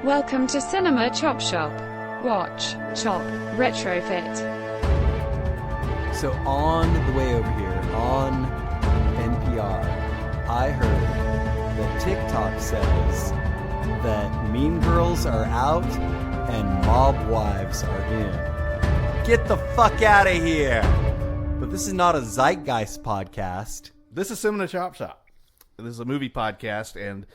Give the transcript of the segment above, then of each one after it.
Welcome to Cinema Chop Shop. Watch, chop, retrofit. So on the way over here, on NPR, I heard that TikTok says that Mean Girls are out and Mob Wives are in. Get the fuck out of here! But this is not a Zeitgeist podcast. This is Cinema Chop Shop. This is a movie podcast, and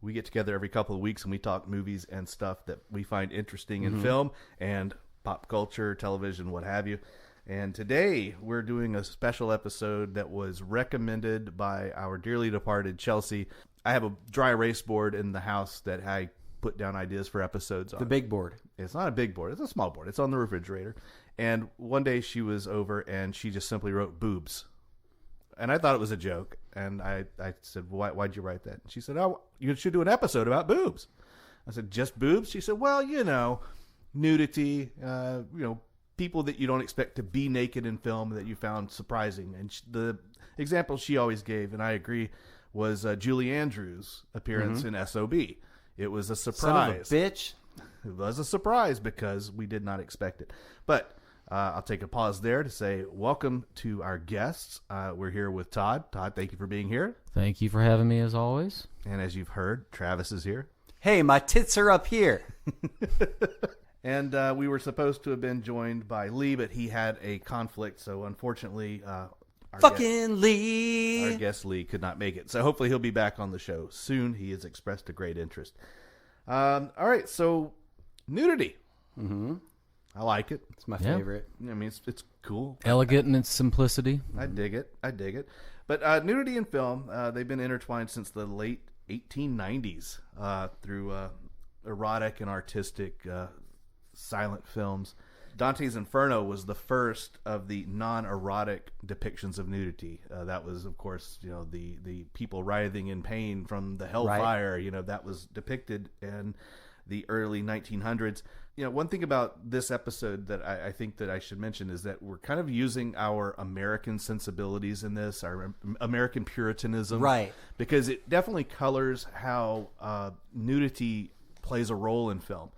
we get together every couple of weeks and we talk movies and stuff that we find interesting in film and pop culture, television, what have you. And today we're doing a special episode that was recommended by our dearly departed Chelsea. I have a dry erase board in the house that I put down ideas for episodes on. The big board. It's not a big board. It's a small board. It's on the refrigerator. And one day she was over and she just simply wrote boobs. And I thought it was a joke. And I said, why'd you write that? And she said, oh, you should do an episode about boobs. I said, just boobs? She said, well, nudity, people that you don't expect to be naked in film that you found surprising. And the example she always gave, and I agree, was Julie Andrews' appearance in SOB. It was a surprise. Son of a bitch. It was a surprise because we did not expect it. But I'll take a pause there to say welcome to our guests. We're here with Todd. Todd, thank you for being here. Thank you for having me as always. And as you've heard, Travis is here. Hey, my tits are up here. And we were supposed to have been joined by Lee, but he had a conflict. So unfortunately, our guest Lee could not make it. So hopefully he'll be back on the show soon. He has expressed a great interest. All right, so Nudity. Mm-hmm. I like it. It's my favorite. I mean, it's cool. Elegant in its simplicity. I dig it. But nudity in film, they've been intertwined since the late 1890s through erotic and artistic silent films. Dante's Inferno was the first of the non-erotic depictions of nudity. That was, of course, the people writhing in pain from the hellfire. Right. That was depicted in the early 1900s. One thing about this episode that I think that I should mention is that we're kind of using our American sensibilities in this, our American Puritanism. Right. Because it definitely colors how nudity plays a role in film.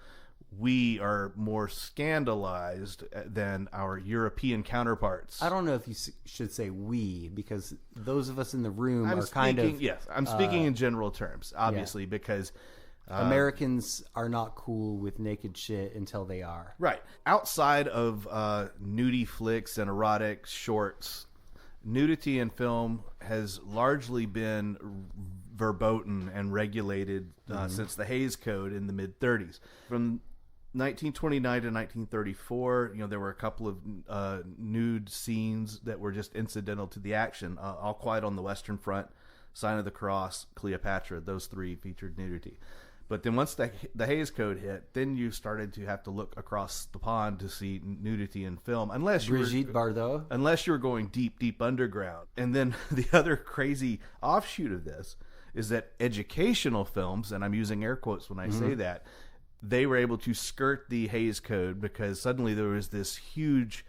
We are more scandalized than our European counterparts. I don't know if you should say we, because those of us in the room I'm speaking in general terms, obviously, because Americans are not cool with naked shit until they are. Right. Outside of nudie flicks and erotic shorts, nudity in film has largely been verboten and regulated since the Hays Code in the mid-30s. From 1929 to 1934, there were a couple of nude scenes that were just incidental to the action. All Quiet on the Western Front, Sign of the Cross, Cleopatra, those three featured nudity. But then once the Hays Code hit, then you started to have to look across the pond to see nudity in film, unless you were going deep underground. And then the other crazy offshoot of this is that educational films, and I'm using air quotes when I say that, they were able to skirt the Hays Code because suddenly there was this huge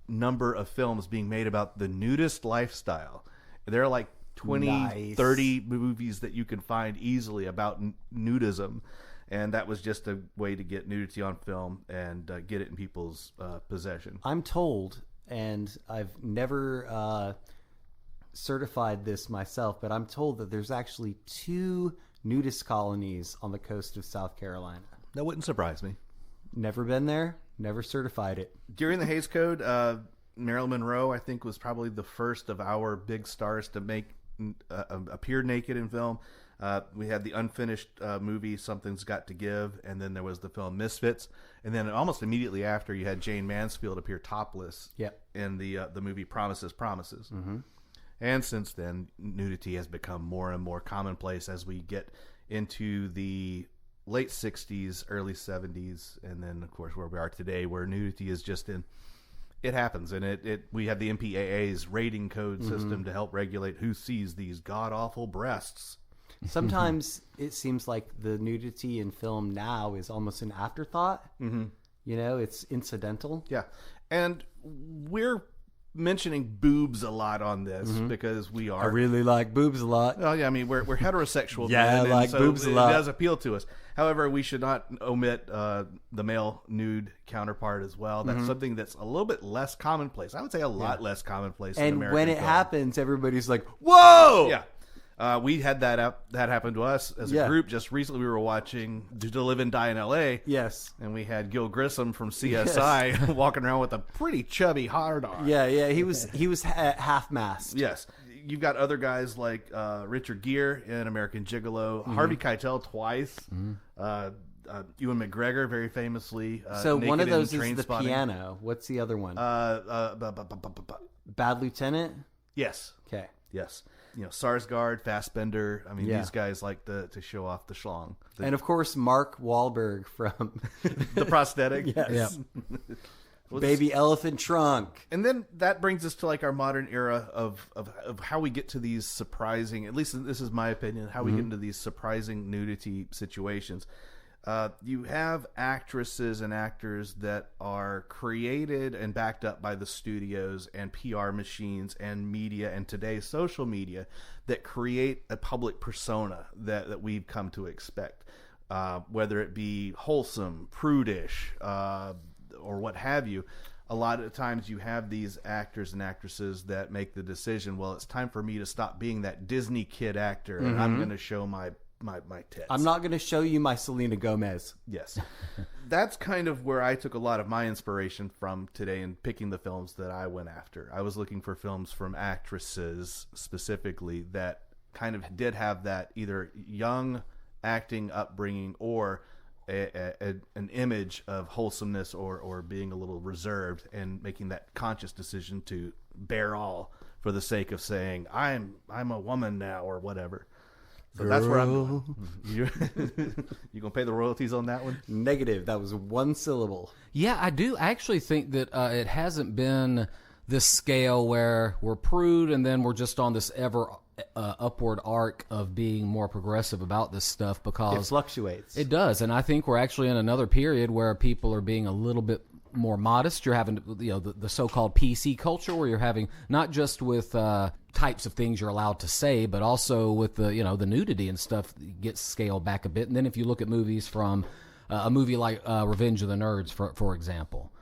number of films being made about the nudist lifestyle. There are like 20, 30 movies that you can find easily about nudism. And that was just a way to get nudity on film and get it in people's possession. I'm told, and I've never certified this myself, but I'm told that there's actually 2 nudist colonies on the coast of South Carolina. That wouldn't surprise me. Never been there, never certified it. During the Hays Code, Marilyn Monroe, I think, was probably the first of our big stars to appear naked in film. We had the unfinished movie Something's Got to Give, and then there was the film Misfits, and then almost immediately after you had Jane Mansfield appear topless in the movie Promises. Mm-hmm. And since then, nudity has become more and more commonplace as we get into the late 60s, early 70s, and then of course where we are today, where nudity is just it happens, and we have the MPAA's rating code system to help regulate who sees these god-awful breasts. Sometimes it seems like the nudity in film now is almost an afterthought. Mm-hmm. It's incidental. Yeah, and we're mentioning boobs a lot on this because we I are. really like boobs a lot. Oh yeah, I mean we're heterosexual. Yeah, men, I and like so boobs a it lot. does appeal to us. However, we should not omit the male nude counterpart as well. That's something that's a little bit less commonplace. I would say a lot less commonplace. in And American when it film. happens, everybody's like, "Whoa!" Yeah. We had that happen to us as a group just recently. We were watching To Live and Die in L.A. Yes. And we had Gil Grissom from CSI walking around with a pretty chubby hard on. Yeah, yeah. He was half-mast. Yes. You've got other guys like Richard Gere in American Gigolo, Harvey Keitel twice, Ewan McGregor very famously. So one of naked in those is the Trainspotting. piano. What's the other one? Bad Lieutenant? Yes. Okay. Yes. Sarsgaard, Fassbender. I mean, Yeah. these guys like to show off the schlong. And of course, Mark Wahlberg from The prosthetic. Yes. Well, Baby Elephant Trunk. And then that brings us to like our modern era of how we get to these surprising, at least this is my opinion, how we get into these surprising nudity situations. You have actresses and actors that are created and backed up by the studios and PR machines and media and today's social media that create a public persona that we've come to expect, whether it be wholesome, prudish, or what have you. A lot of times you have these actors and actresses that make the decision, well, it's time for me to stop being that Disney kid actor and I'm going to show my tits. I'm not going to show you my Selena Gomez. Yes. That's kind of where I took a lot of my inspiration from today in picking the films that I went after. I was looking for films from actresses specifically that kind of did have that either young acting upbringing or an image of wholesomeness or being a little reserved and making that conscious decision to bear all for the sake of saying, I'm a woman now or whatever. So that's where I'm going. You gonna pay the royalties on that one? Negative. That was one syllable. Yeah, I do actually think that it hasn't been this scale where we're prude and then we're just on this ever upward arc of being more progressive about this stuff, because It fluctuates. it does. And I think we're actually in another period where people are being a little bit more modest. You're having the so-called PC culture, where you're having not just with types of things you're allowed to say, but also with the the nudity and stuff gets scaled back a bit. And then if you look at movies from a movie like Revenge of the Nerds, for example,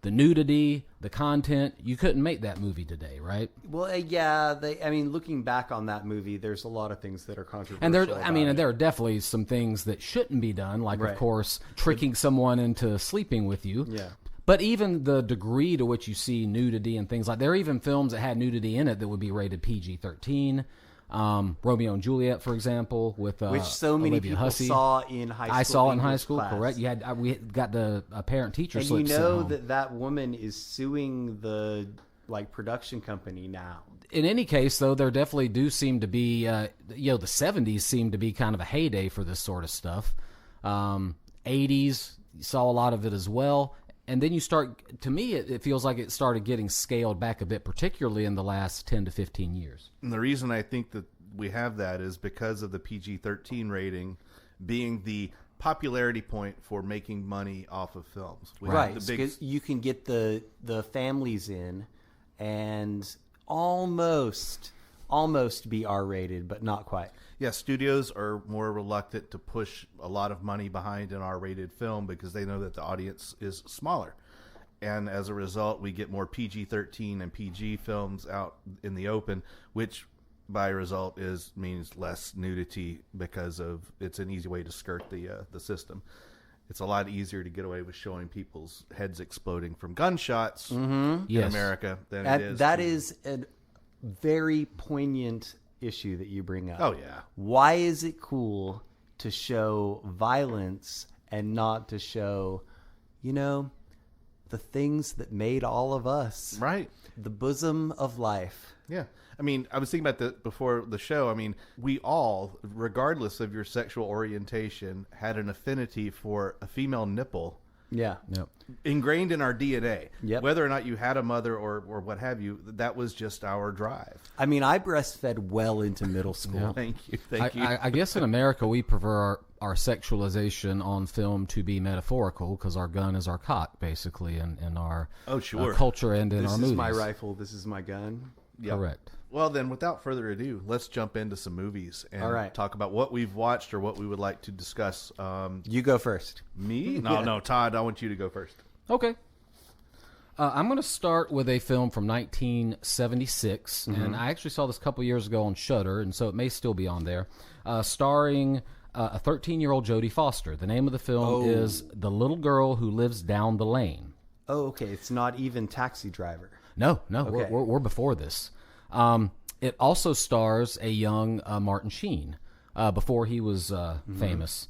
the nudity, the content, you couldn't make that movie today, right? Well, yeah. Looking back on that movie, there's a lot of things that are controversial. And about it. there are definitely some things that shouldn't be done, like Right. of course tricking someone into sleeping with you. Yeah. But even the degree to which you see nudity and things like, there are even films that had nudity in it that would be rated PG-13. Romeo and Juliet, for example, with which so many Olivia people Hussey. saw in high school. I saw it in high English school, class. correct? You had we got the parent-teacher And slips you at know home. that woman is suing the production company now. In any case, though, there definitely do seem to be, the 70s seem to be kind of a heyday for this sort of stuff. 80s, you saw a lot of it as well. And then you start, to me, it feels like it started getting scaled back a bit, particularly in the last 10 to 15 years. And the reason I think that we have that is because of the PG-13 rating being the popularity point for making money off of films. We have Right. the big, 'Cause you can get the families in and almost be R-rated, but not quite. yeah, studios are more reluctant to push a lot of money behind an R-rated film because they know that the audience is smaller. And as a result, we get more PG-13 and PG films out in the open, which by result means less nudity because of it's an easy way to skirt the system. It's a lot easier to get away with showing people's heads exploding from gunshots in Yes. America than it is. That is a very poignant issue that you bring up. Oh, yeah. Why is it cool to show violence and not to show, the things that made all of us? Right. The bosom of life. Yeah. I mean, I was thinking about that before the show. I mean, we all, regardless of your sexual orientation, had an affinity for a female nipple Yeah. Yep. ingrained in our DNA. Yep. Whether or not you had a mother or what have you, that was just our drive. I mean, I breastfed well into middle school. Thank you. Thank you. I guess in America we prefer our sexualization on film to be metaphorical, because our gun is our cock, basically, in our culture and in our movies. This is my rifle. This is my gun. Yep. Correct. Well, then, without further ado, let's jump into some movies and talk about what we've watched or what we would like to discuss. You go first. Me? No, Todd, I want you to go first. Okay. I'm going to start with a film from 1976, and I actually saw this a couple years ago on Shudder, and so it may still be on there, starring a 13-year-old Jodie Foster. The name of the film is The Little Girl Who Lives Down the Lane. Oh, okay. It's not even Taxi Driver. No, Okay. we're before this. It also stars a young Martin Sheen, before he was famous,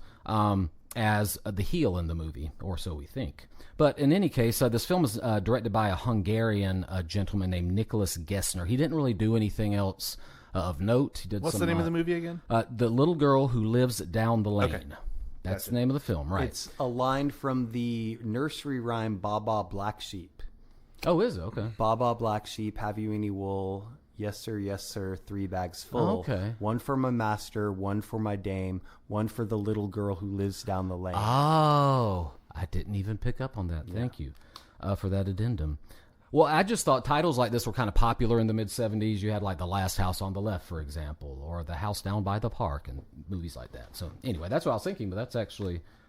as the heel in the movie, or so we think. But in any case, this film is directed by a Hungarian gentleman named Nicholas Gessner. He didn't really do anything else of note. He did What's the name of the movie again? The Little Girl Who Lives Down the Lane. Okay. That's the name of the film, right? It's a line from the nursery rhyme Baba Black Sheep. Oh, is it? Okay. Baba Black Sheep, have you any wool? Yes, sir, 3 bags full. Oh, okay. One for my master, one for my dame, one for the little girl who lives down the lane. Oh, I didn't even pick up on that. Thank you for that addendum. Well, I just thought titles like this were kind of popular in the mid-'70s. You had like The Last House on the Left, for example, or The House Down by the Park, and movies like that. So anyway, that's what I was thinking, but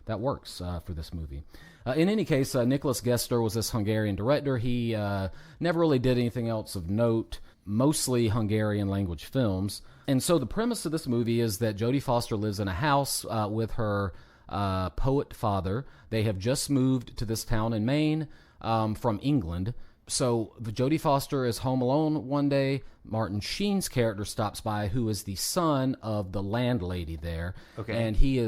that works for this movie. In any case, Nicholas Gessner was this Hungarian director. He never really did anything else of note, mostly Hungarian language films. And so the premise of this movie is that Jodie Foster lives in a house with her poet father. They have just moved to this town in Maine from England. So the Jodie Foster is home alone one day. Martin Sheen's character stops by, who is the son of the landlady there. Okay. And he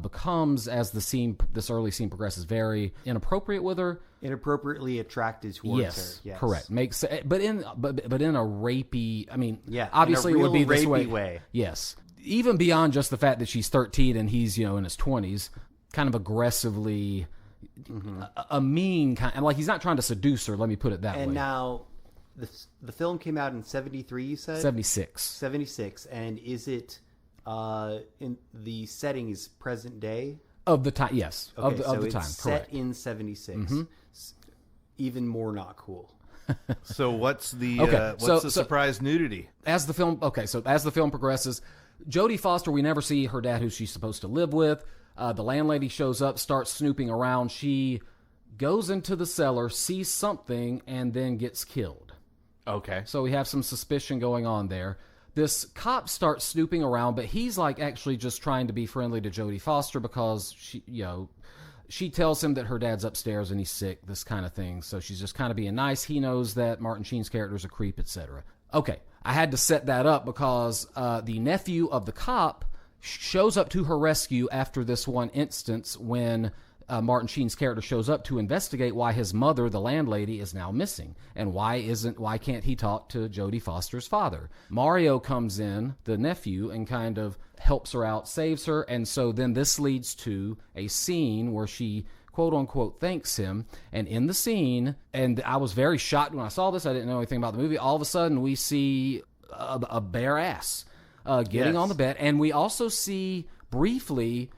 becomes, as this early scene progresses, very inappropriate with her. Inappropriately attracted towards her. Yes, correct. But in a rapey. I mean, in obviously a real it would be this rapey way. way. Yes, even beyond just the fact that she's 13 and he's in his 20s, kind of aggressively. A mean kind, and like he's not trying to seduce her. Let me put it that way. And now, the film came out in 73. You said 76. 76, and is it in the setting is present day of the time? Yes, okay, of the it's time. Set Correct. in 76. Even more not cool. So what's the surprise nudity? As the film progresses, Jodie Foster, we never see her dad, who she's supposed to live with. The landlady shows up, starts snooping around. She goes into the cellar, sees something, and then gets killed. Okay. So we have some suspicion going on there. This cop starts snooping around, but he's like actually just trying to be friendly to Jodie Foster because she tells him that her dad's upstairs and he's sick, this kind of thing. So she's just kind of being nice. He knows that Martin Sheen's character is a creep, etc. Okay, I had to set that up because the nephew of the cop shows up to her rescue after this one instance when Martin Sheen's character shows up to investigate why his mother, the landlady, is now missing, and why can't he talk to Jodie Foster's father. Mario comes in, the nephew, and kind of helps her out, saves her, and so then this leads to a scene where she quote-unquote thanks him, and in the scene, and I was very shocked when I saw this, I didn't know anything about the movie, all of a sudden we see a bare ass getting on the bed, and we also see briefly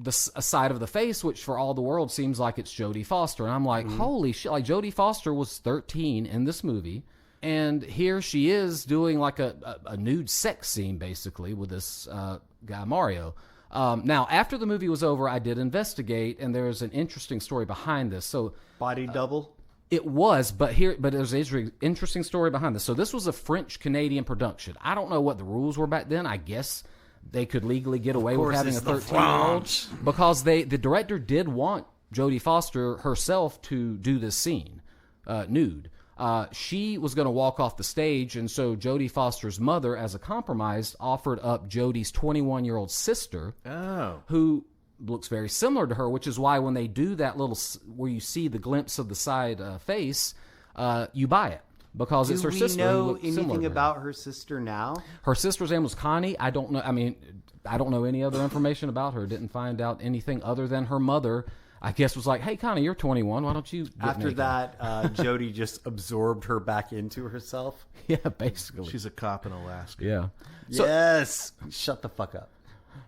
a side of the face, which for all the world seems like it's Jodie Foster, and I'm like, holy shit! Like Jodie Foster was 13 in this movie, and here she is doing like a nude sex scene basically with this guy Mario. Now, after the movie was over, I did investigate, and there's an interesting story behind this. So, body double. It was, but there's an interesting story behind this. So this was a French-Canadian production. I don't know what the rules were back then. I guess they could legally get away with having a 13-year-old because the director did want Jodie Foster herself to do this scene, nude. She was going to walk off the stage, and so Jodie Foster's mother, as a compromise, offered up Jodie's 21-year-old sister, who looks very similar to her, which is why when they do that little where you see the glimpse of the side face, you buy it because it's her sister. Do we know anything anything about her sister now? Her sister's name was Connie. I don't know. I mean, I don't know any other information about her. Didn't find out anything other than her mother, I guess, was like, hey, Connie, you're 21. Why don't you get After naked? that, Jodie just absorbed her back into herself. Yeah, basically. She's a cop in Alaska. Yeah. So, Yes. Shut the fuck up.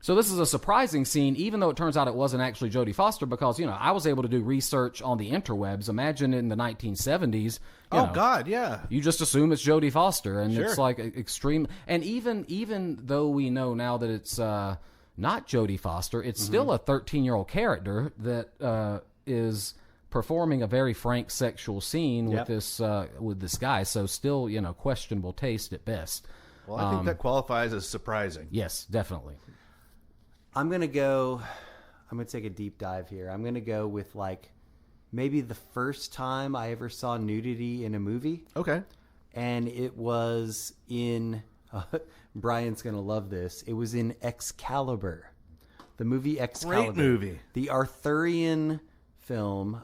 So this is a surprising scene, even though it turns out it wasn't actually Jodie Foster, because, I was able to do research on the interwebs. Imagine in the 1970s. God, yeah. You just assume it's Jodie Foster, and Sure. it's like extreme. And even though we know now that it's not Jodie Foster, it's still a 13-year-old character that is performing a very frank sexual scene with this guy. So still, questionable taste at best. Well, I think that qualifies as surprising. Yes, definitely. I'm going to take a deep dive here. I'm going to go with maybe the first time I ever saw nudity in a movie. Okay. And it was in, Brian's going to love this. It was in Excalibur. The movie Excalibur. Great movie. The Arthurian film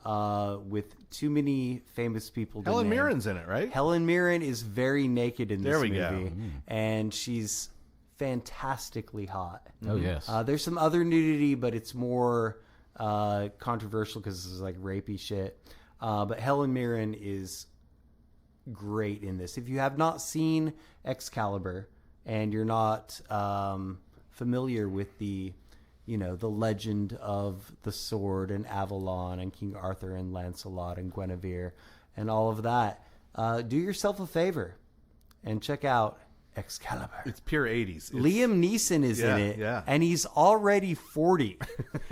with too many famous people to Helen name. Mirren's in it, right? Helen Mirren is very naked in this There we movie. go. And she's fantastically hot. Oh, yes. There's some other nudity, but it's more controversial because it's rapey shit. But Helen Mirren is great in this. If you have not seen Excalibur and you're not familiar with the legend of the sword and Avalon and King Arthur and Lancelot and Guinevere and all of that, do yourself a favor and check out Excalibur. It's pure 80s. Liam Neeson is in it, yeah. and he's already 40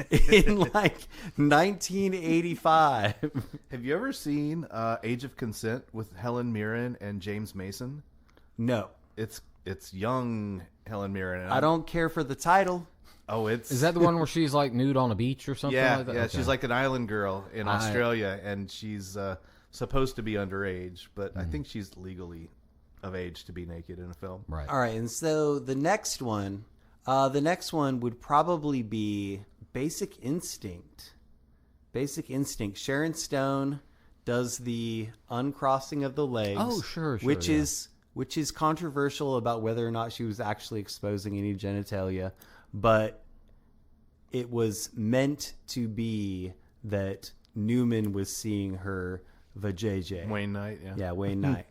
in 1985. Have you ever seen Age of Consent with Helen Mirren and James Mason? No, It's young Helen Mirren. And I don't care for the title. Oh, Is that the one where she's nude on a beach or something yeah, like that? yeah. Okay. She's like an island girl in Australia, and she's supposed to be underage, but I think she's legally of age to be naked in a film. Right. All right, and so the next one would probably be Basic Instinct. Basic Instinct. Sharon Stone does the uncrossing of the legs. Oh, sure, which yeah. is controversial about whether or not she was actually exposing any genitalia, but it was meant to be that Newman was seeing her vajayjay. Wayne Knight, yeah. Yeah, Wayne Knight.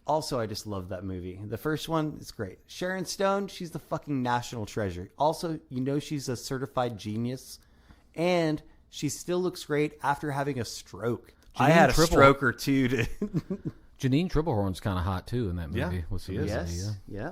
Also, I just love that movie. The first one is great. Sharon Stone, she's the fucking national treasure. Also, she's a certified genius, and she still looks great after having a stroke. I had a stroke or two. Janine Triplehorn's kind of hot, too, in that movie. Yeah, With some she is. Yes. Yeah.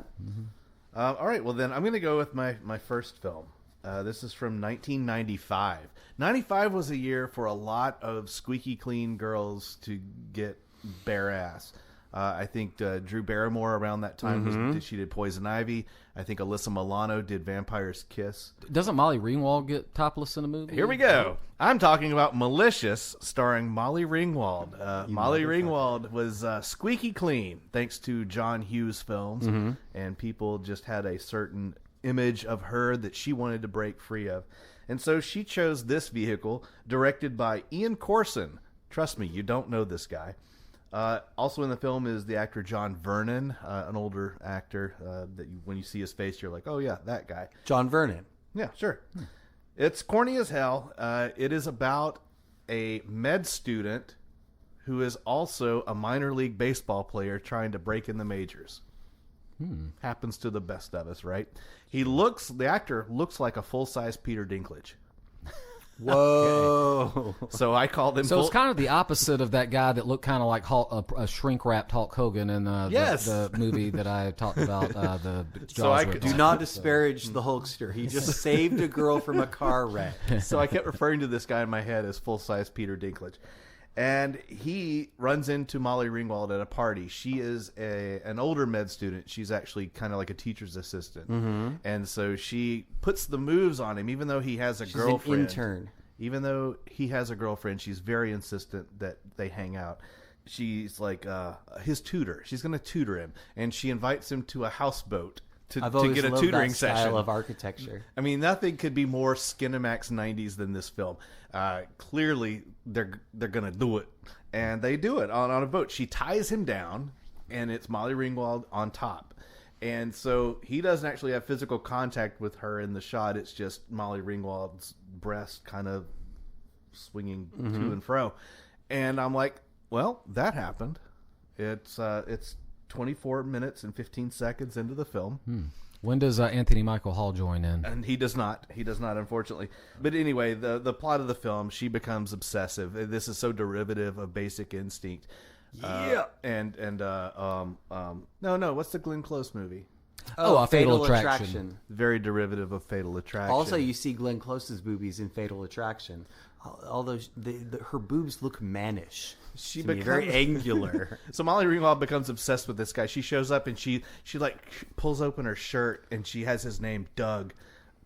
All right, well then I'm going to go with my first film. This is from 1995. 95 was a year for a lot of squeaky clean girls to get bare ass. I think Drew Barrymore around that time she did Poison Ivy. I think Alyssa Milano did Vampire's Kiss. Doesn't Molly Ringwald get topless in a movie? Here we go. I'm talking about Malicious, starring Molly Ringwald. Molly Ringwald was squeaky clean thanks to John Hughes films, and people just had a certain image of her that she wanted to break free of. And so she chose this vehicle, directed by Ian Corson. Trust me, you don't know this guy. Also in the film is the actor John Vernon, an older actor that when you see his face, you're like, oh yeah, that guy. John Vernon. Yeah, sure. It's corny as hell. It is about a med student who is also a minor league baseball player trying to break in the majors. Happens to the best of us, right? The actor looks like a full-size Peter Dinklage. Whoa. So I called him. So it's kind of the opposite of that guy that looked kind of like a shrink-wrapped Hulk Hogan in the movie that I talked about. The So I Jaws could- Do not disparage the Hulkster. He just saved a girl from a car wreck. So I kept referring to this guy in my head as full-size Peter Dinklage. And he runs into Molly Ringwald at a party. She is an older med student. She's actually kind of like a teacher's assistant. And so she puts the moves on him, even though he has a girlfriend. An intern. Even though he has a girlfriend, she's very insistent that they hang out. She's like his tutor. She's going to tutor him. And she invites him to a houseboat to get a tutoring that session. style of architecture. I mean, nothing could be more Skinamax 90s than this film. Clearly, they're going to do it. And they do it on a boat. She ties him down, and it's Molly Ringwald on top. And so he doesn't actually have physical contact with her in the shot. It's just Molly Ringwald's breast kind of swinging to and fro. And I'm like, well, that happened. It's 24 minutes and 15 seconds into the film. When does Anthony Michael Hall join in? And he does not. He does not, unfortunately. But anyway, the plot of the film, she becomes obsessive. This is so derivative of Basic Instinct. Yeah. No. What's the Glenn Close movie? A Fatal Attraction. Very derivative of Fatal Attraction. Also, you see Glenn Close's boobies in Fatal Attraction. Although her boobs look mannish. She to me, becomes very angular. So Molly Ringwald becomes obsessed with this guy. She shows up and she like pulls open her shirt and she has his name Doug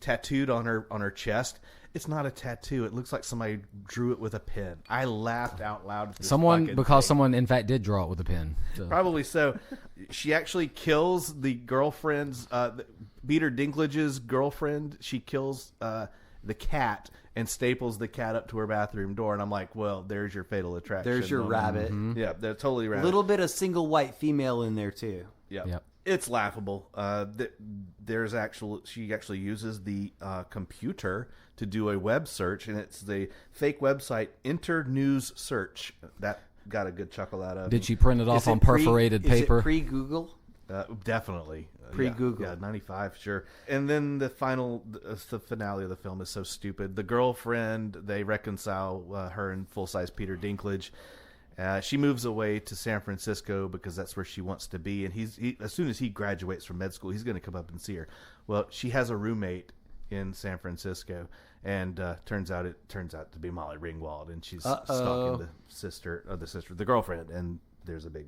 tattooed on her chest. It's not a tattoo. It looks like somebody drew it with a pen. I laughed out loud. At this Someone in fact did draw it with a pen. So. Probably so. She actually kills the girlfriend's Peter Dinklage's girlfriend. She kills the cat and staples the cat up to her bathroom door. And I'm like, well, there's your Fatal Attraction. There's your rabbit. Mm-hmm. Yeah, they're totally A rabbit. little bit of single white female in there too. Yep. It's laughable. She actually uses the computer to do a web search, and it's the fake website Enter News Search. That got a good chuckle out of. Did she print it off on perforated paper? Is it pre-Google? Definitely. Pre-Google. Yeah, 95, sure. And then the finale of the film is so stupid. The girlfriend, they reconcile her and full-size Peter Dinklage. She moves away to San Francisco because that's where she wants to be. And as soon as he graduates from med school, he's going to come up and see her. Well, she has a roommate in San Francisco, and turns out to be Molly Ringwald, and she's stalking the girlfriend, and there's a big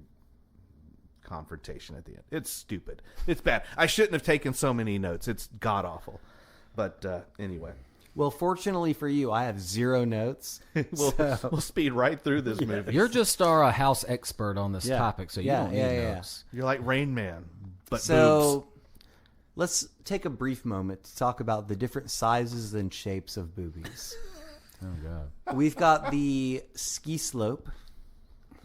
confrontation at the end. It's stupid. It's bad. I shouldn't have taken so many notes. It's god awful. But anyway. Well, fortunately for you, I have 0 notes. We'll speed right through this movie. You're just our house expert on this topic, so you don't need notes. You're like Rain Man, but so boobs. Let's take a brief moment to talk about the different sizes and shapes of boobies. Oh God. We've got the ski slope.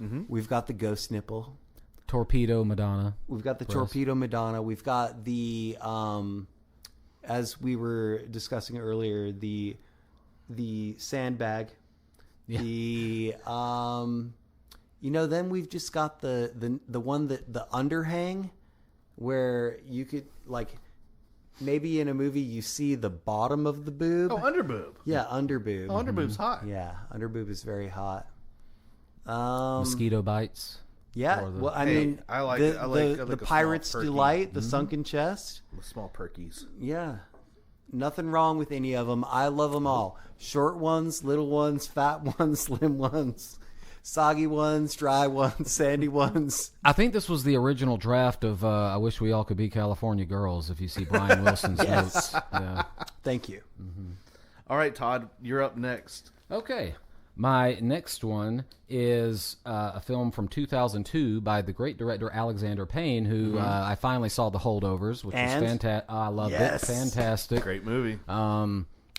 Mm-hmm. We've got the ghost nipple. Torpedo Madonna. We've got the torpedo Madonna. We've got the as we were discussing earlier, the sandbag. Yeah. The then we've just got the one that the underhang, where you could like maybe in a movie you see the bottom of the boob. Oh, underboob. Yeah, underboob. Oh, underboob's hot. Yeah, underboob is very hot. Mosquito bites. Yeah, well, I mean, I like the, it. I like the a pirate's small perky. delight, the sunken chest. Small perkies. Yeah, nothing wrong with any of them. I love them all. Short ones, little ones, fat ones, slim ones, soggy ones, dry ones, sandy ones. I think this was the original draft of I Wish We All Could Be California Girls, if you see Brian Wilson's notes. Yeah. Thank you. Mm-hmm. All right, Todd, you're up next. Okay. My next one is a film from 2002 by the great director Alexander Payne, who I finally saw The Holdovers, which was fantastic. I loved it. Fantastic. Great movie.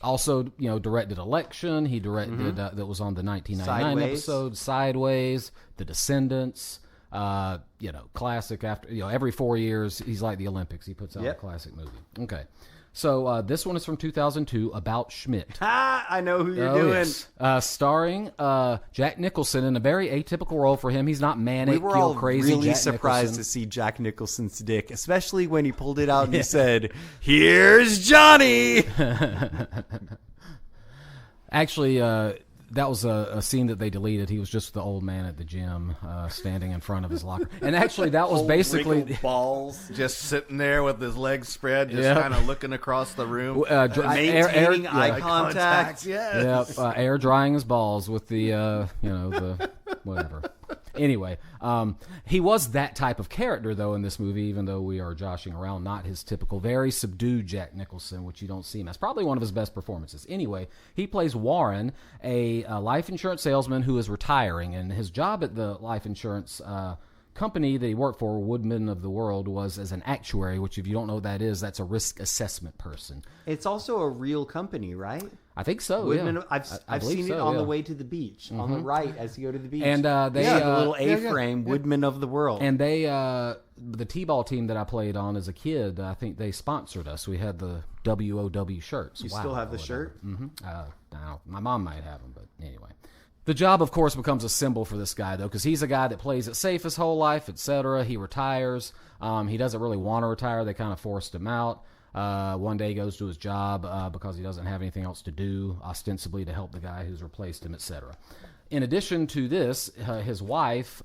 Also, directed Election. He directed that was on the 1999 episode Sideways, The Descendants. Classic. After every 4 years, he's like the Olympics. He puts out a classic movie. Okay. So this one is from 2002, About Schmidt. I know who you're doing. Yes. Starring Jack Nicholson in a very atypical role for him. He's not manic, we were all crazy. really Jack surprised Nicholson. to see Jack Nicholson's dick, especially when he pulled it out and he said, "Here's Johnny." Actually, that was a scene that they deleted. He was just the old man at the gym standing in front of his locker. And actually, that was basically... balls. Just sitting there with his legs spread, just kind of looking across the room. Maintaining eye contact. Yes. Air drying his balls with the, the whatever. Anyway, he was that type of character, though, in this movie, even though we are joshing around, not his typical, very subdued Jack Nicholson, which you don't see him as. Probably one of his best performances. Anyway, he plays Warren, a life insurance salesman who is retiring, and his job at the life insurance company that he worked for, Woodman of the World, was as an actuary, which if you don't know what that is, that's a risk assessment person. It's also a real company, right? I think so. Woodman, Yeah. I've seen it on the way to the beach, on the right as you go to the beach. And they the little A-frame, Woodman of the World. And they, the T-ball team that I played on as a kid, I think they sponsored us. We had the WOW shirts. You still have the shirt? My mom might have them, but anyway. The job, of course, becomes a symbol for this guy, though, because he's a guy that plays it safe his whole life, etc. He retires. He doesn't really want to retire. They kind of forced him out. One day he goes to his job because he doesn't have anything else to do, ostensibly to help the guy who's replaced him, etc. In addition to this, his wife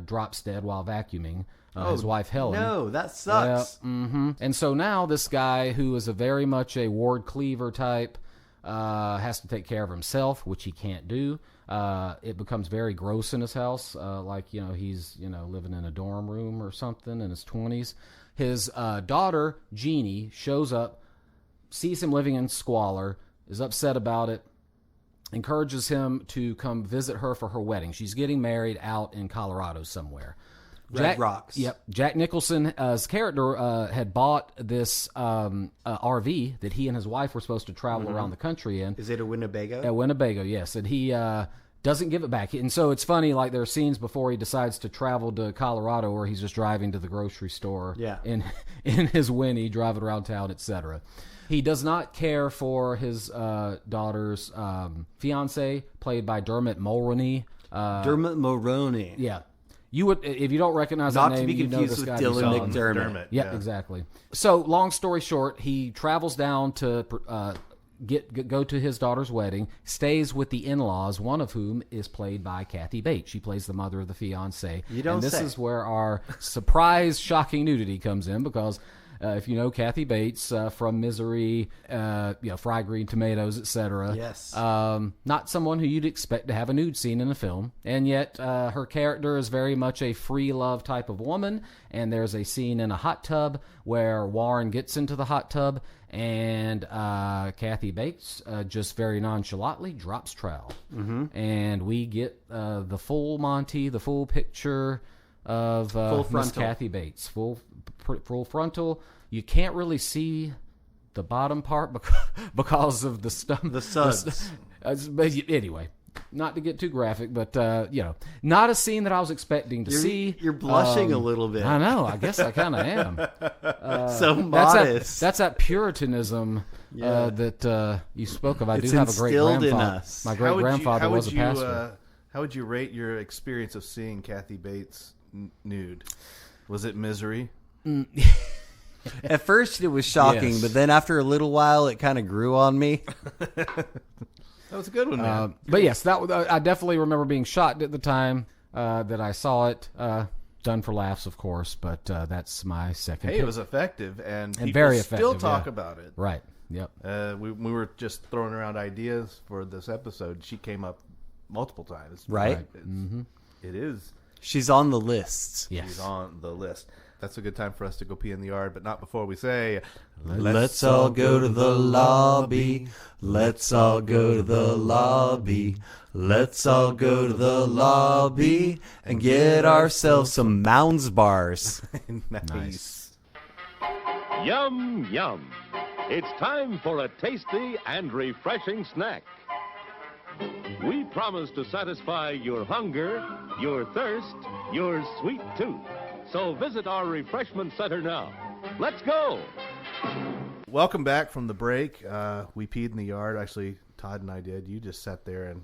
drops dead while vacuuming. His wife, Helen. No, that sucks. Yeah, And so now this guy, who is a very much a Ward Cleaver type, has to take care of himself, which he can't do. It becomes very gross in his house, like, he's, living in a dorm room or something in his 20s. His daughter, Jeannie, shows up, sees him living in squalor, is upset about it, encourages him to come visit her for her wedding. She's getting married out in Colorado somewhere. Red Rocks. Yep. Jack Nicholson's character had bought this RV that he and his wife were supposed to travel around the country in. Is it a Winnebago? At Winnebago, yes. And he doesn't give it back. And so it's funny, like there are scenes before he decides to travel to Colorado where he's just driving to the grocery store in his Winnie, driving around town, etc. He does not care for his daughter's fiance, played by Dermot Mulroney. Dermot Mulroney. Yeah. You would, if you don't recognize Not that to name, be you know confused this with guy. Dylan McDermott. Yeah, exactly. So, long story short, he travels down to go to his daughter's wedding, stays with the in-laws, one of whom is played by Kathy Bates. She plays the mother of the fiancé. You don't And this say. is where our surprise, shocking nudity comes in, because if you know Kathy Bates from Misery, Fried Green Tomatoes, etc. Yes. Not someone who you'd expect to have a nude scene in a film. And yet her character is very much a free love type of woman. And there's a scene in a hot tub where Warren gets into the hot tub and Kathy Bates just very nonchalantly drops trowel. And we get the full Monty, the full picture of Miss frontal. Kathy Bates. Full frontal. You can't really see the bottom part because of the stomach. The suds. Anyway, not to get too graphic, but not a scene that I was expecting to see. You're blushing a little bit. I know. I guess I kind of am. So modest. That's that Puritanism that you spoke of. I It's do have a great instilled in grandfather. us. My great grandfather was a pastor. How would you rate your experience of seeing Kathy Bates nude? Was it misery? At first it was shocking, Yes. but then after a little while it kind of grew on me. That was a good one, man. But yes, I definitely remember being shocked at the time that I saw it. Done for laughs, of course, but that's my second. Hey, pick. it was effective, and people very still effective, talk yeah. about it. Right. Yep. We were just throwing around ideas for this episode. She came up multiple times. Right. It is. She's on the list. Yes. She's on the list. That's a good time for us to go pee in the yard, but not before we say, Let's all go to the lobby. Let's all go to the lobby. Let's all go to the lobby and get ourselves some Mounds bars. nice. Yum, yum. It's time for a tasty and refreshing snack. We promise to satisfy your hunger, your thirst, your sweet tooth. So visit our refreshment center now. Let's go. Welcome back from the break. We peed in the yard. Actually, Todd and I did. You just sat there and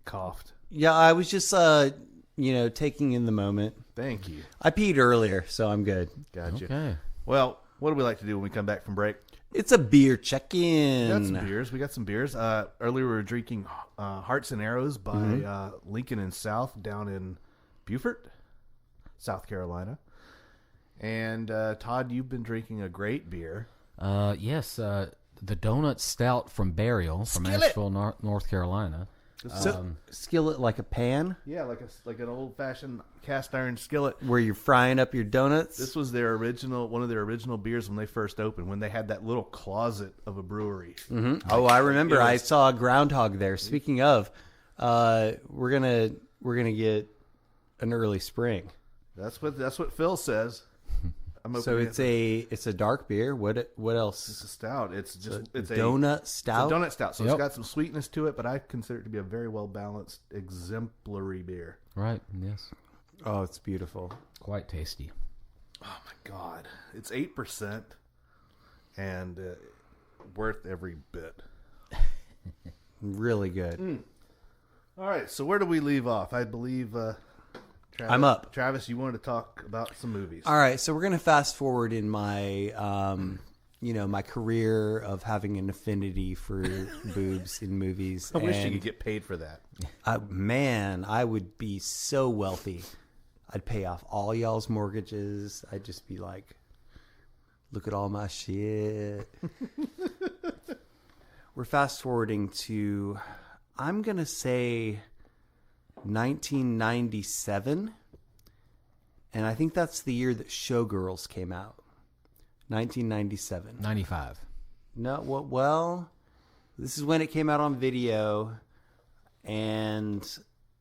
coughed. Yeah, I was just, taking in the moment. Thank you. I peed earlier, so I'm good. Gotcha. Okay. Well, what do we like to do when we come back from break? It's a beer We got some check-in. beers. We got some beers. Earlier we were drinking Hearts and Arrows by Lincoln and South down in Beaufort, South Carolina. And Todd, you've been drinking a great beer. Yes. The Donut Stout from Burial from Asheville, North Carolina. Skillet like a pan Yeah, like an old fashioned cast iron skillet. where you're frying up your donuts. This was one of their original beers when they first opened, when they had that little closet of a brewery. Oh, I remember. I saw a groundhog there. Speaking of, we're gonna get an early spring. That's what Phil says. I'm So opening it's a dark beer. What It's else? a stout. It's a Donut stout. It's a donut stout. So Yep. it's got some sweetness to it, but I consider it to be a very well balanced, exemplary beer. Right. Yes. Oh, it's beautiful. Quite tasty. Oh my God, it's 8% and worth every bit. Really good. All right, so where do we leave off? I believe Travis, I'm up. Travis, you wanted to talk about some movies. All right, so we're going to fast forward in my, my career of having an affinity for boobs in movies. I wish you could get paid for that. Man, I would be so wealthy. I'd pay off all y'all's mortgages. I'd just be like, look at all my shit. We're fast forwarding to, I'm going to say 1997. And I think that's the year that Showgirls came out. 1997. 95. No, well, this is when it came out on video. And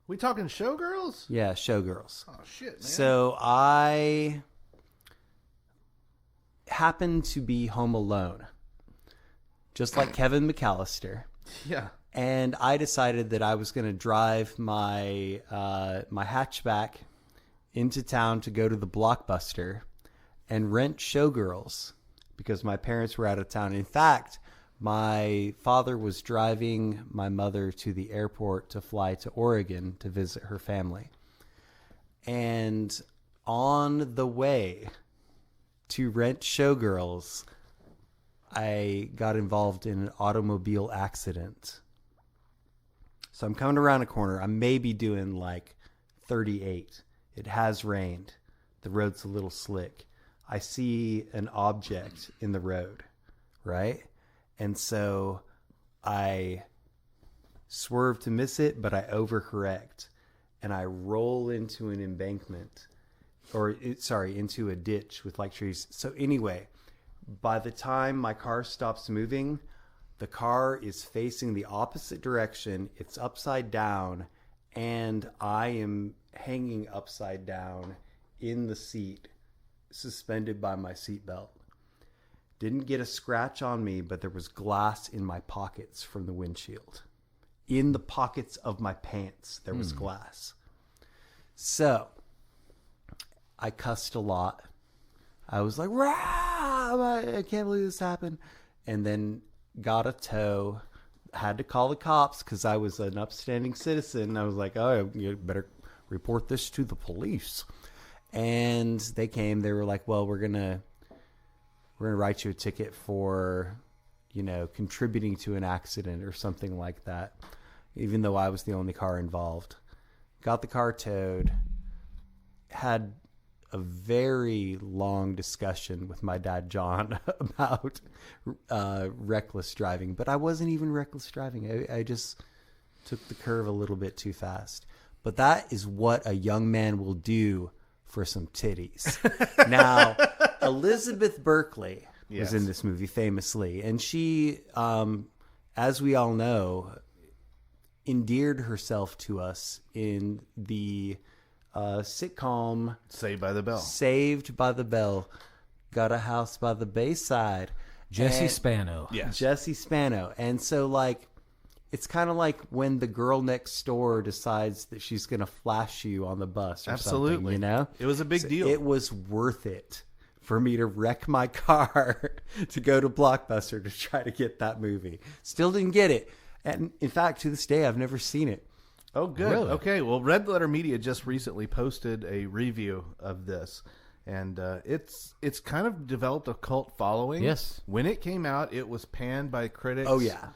We talking Showgirls? yeah, Showgirls. Oh, shit, man. So I happened to be home alone, just like Kevin McAllister. Yeah. And I decided that I was going to drive my my hatchback into town to go to the Blockbuster and rent Showgirls because my parents were out of town. In fact, my father was driving my mother to the airport to fly to Oregon to visit her family. And on the way to rent Showgirls, I got involved in an automobile accident. So I'm coming around a corner. I may be doing like 38. It has rained. The road's a little slick. I see an object in the road, right? And so I swerve to miss it, but I overcorrect. And I roll into an embankment. Into a ditch with like trees. So anyway, by the time my car stops moving, the car is facing the opposite direction. It's upside down, and I am hanging upside down in the seat, suspended by my seatbelt. Didn't get a scratch on me, but there was glass in my pockets from the windshield. In the pockets of my pants, there was glass. So I cussed a lot. I was like, rah! I can't believe this happened. And then got a tow. Had to call the cops because I was an upstanding citizen. I was like, oh, you better report this to the police. And they came. They were like, well, we're gonna write you a ticket for, contributing to an accident or something like that, even though I was the only car involved. Got the car towed. Had a very long discussion with my dad, John, about reckless driving. But I wasn't even reckless driving. I just took the curve a little bit too fast. But that is what a young man will do for some titties. Now, Elizabeth Berkley was in this movie famously. And she, as we all know, endeared herself to us in the sitcom Saved by the Bell. Saved by the Bell. Got a House by the Bayside. Jesse And- Spano. Yes. Jesse Spano. And so, it's kind of like when the girl next door decides that she's going to flash you on the bus or Absolutely. something, It was a big deal. It was worth it for me to wreck my car to go to Blockbuster to try to get that movie. Still didn't get it. And in fact, to this day, I've never seen it. Oh, good. Really? Okay. Well, Red Letter Media just recently posted a review of this, and it's kind of developed a cult following. Yes. When it came out, it was panned by critics. Oh, yeah.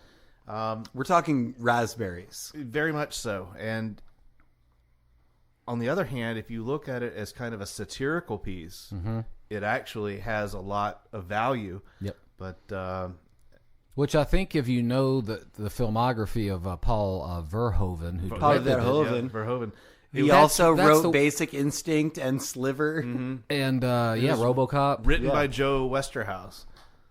We're talking raspberries. Very much so. And on the other hand, if you look at it as kind of a satirical piece, it actually has a lot of value. Yep. But Which I think if you know the filmography of Paul Verhoeven, who Paul directed it, Verhoeven. Verhoeven. He That's- also that's wrote the- Basic Instinct and Sliver. and RoboCop. Written Yeah. by Joe Westerhouse.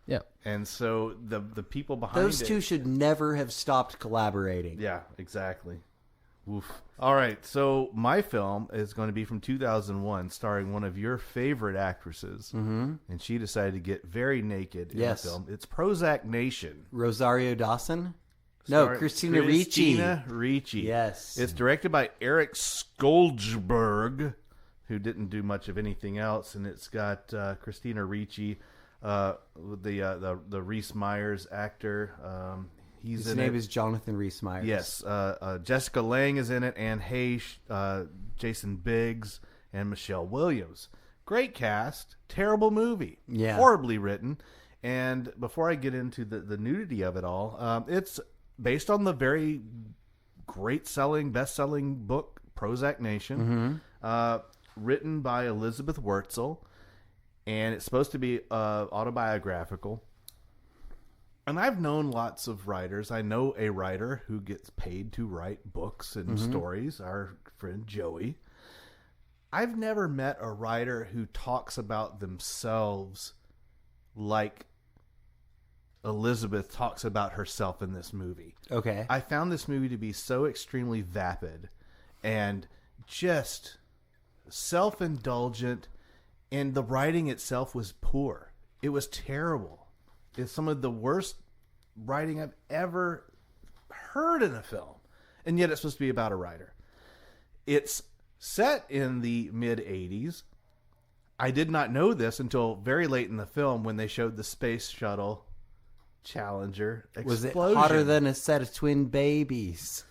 Yeah. And so the people behind Those it, two should never have stopped collaborating. Yeah, exactly. Woof. All right, so my film is going to be from 2001, starring one of your favorite actresses, and she decided to get very naked in Yes. the film. It's Prozac Nation. Rosario Dawson? No, Star- Christina Ricci. Christina Ricci. Yes. It's directed by Eric Skoldsberg, who didn't do much of anything else, and it's got Christina Ricci, the Reese Myers actor. He's His in name it. is Jonathan Rhys-Meyers. Yes, Jessica Lange is in it, Anne Heche, Jason Biggs, and Michelle Williams. Great cast, terrible movie, Yeah. horribly written. And before I get into the nudity of it all, it's based on the very best-selling book Prozac Nation, written by Elizabeth Wurtzel, and it's supposed to be autobiographical. And I've known lots of writers. I know a writer who gets paid to write books and stories, our friend Joey. I've never met a writer who talks about themselves like Elizabeth talks about herself in this movie. Okay. I found this movie to be so extremely vapid and just self-indulgent, and the writing itself was poor. It was terrible. It's some of the worst writing I've ever heard in a film. And yet it's supposed to be about a writer. It's set in the mid-'80s. I did not know this until very late in the film when they showed the space shuttle Challenger explosion. Was it hotter than a set of twin babies?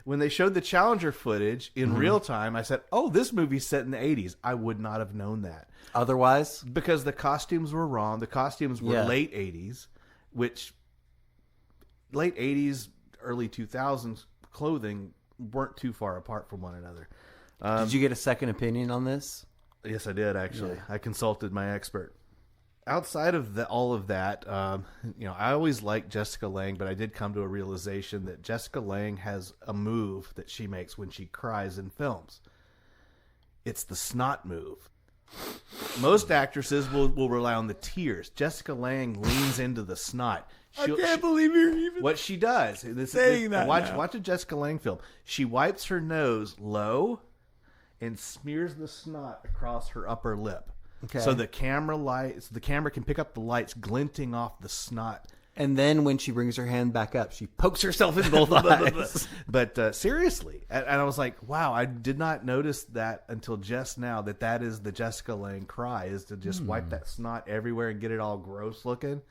When they showed the Challenger footage in real time, I said, "Oh, this movie's set in the '80s." I would not have known that Otherwise? because the costumes were wrong. The costumes were Yeah. late '80s, which late '80s, early 2000s clothing weren't too far apart from one another. Did you get a second opinion on this? Yes, I did actually. Yeah. I consulted my expert. Outside of all of that, I always liked Jessica Lange, but I did come to a realization that Jessica Lange has a move that she makes when she cries in films. It's the snot move. Most actresses will rely on the tears. Jessica Lange leans into the snot. believe you're even What she does, saying that now. watch a Jessica Lange film. She wipes her nose low and smears the snot across her upper lip. Okay. So the camera can pick up the lights glinting off the snot. And then when she brings her hand back up, she pokes herself in both eyes. But seriously, and I was like, wow, I did not notice that until just now, that is the Jessica Lange cry, is to just wipe that snot everywhere and get it all gross looking.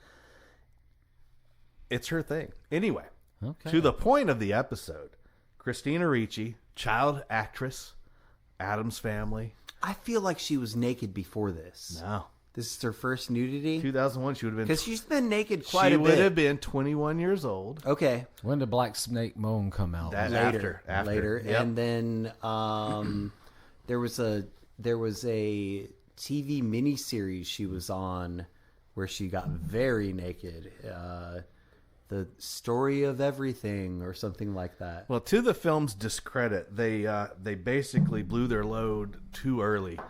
It's her thing. Anyway, to the point of the episode, Christina Ricci, child actress, Addams Family. I feel like she was naked before this. No. This is her first nudity? 2001, she would have been... Because she's been naked quite a bit. She would have been 21 years old. Okay. When did Black Snake Moan come out? Later. Yep. And then there was a TV miniseries she was on where she got very naked. The Story of Everything or something like that. Well, to the film's discredit, they basically blew their load too early.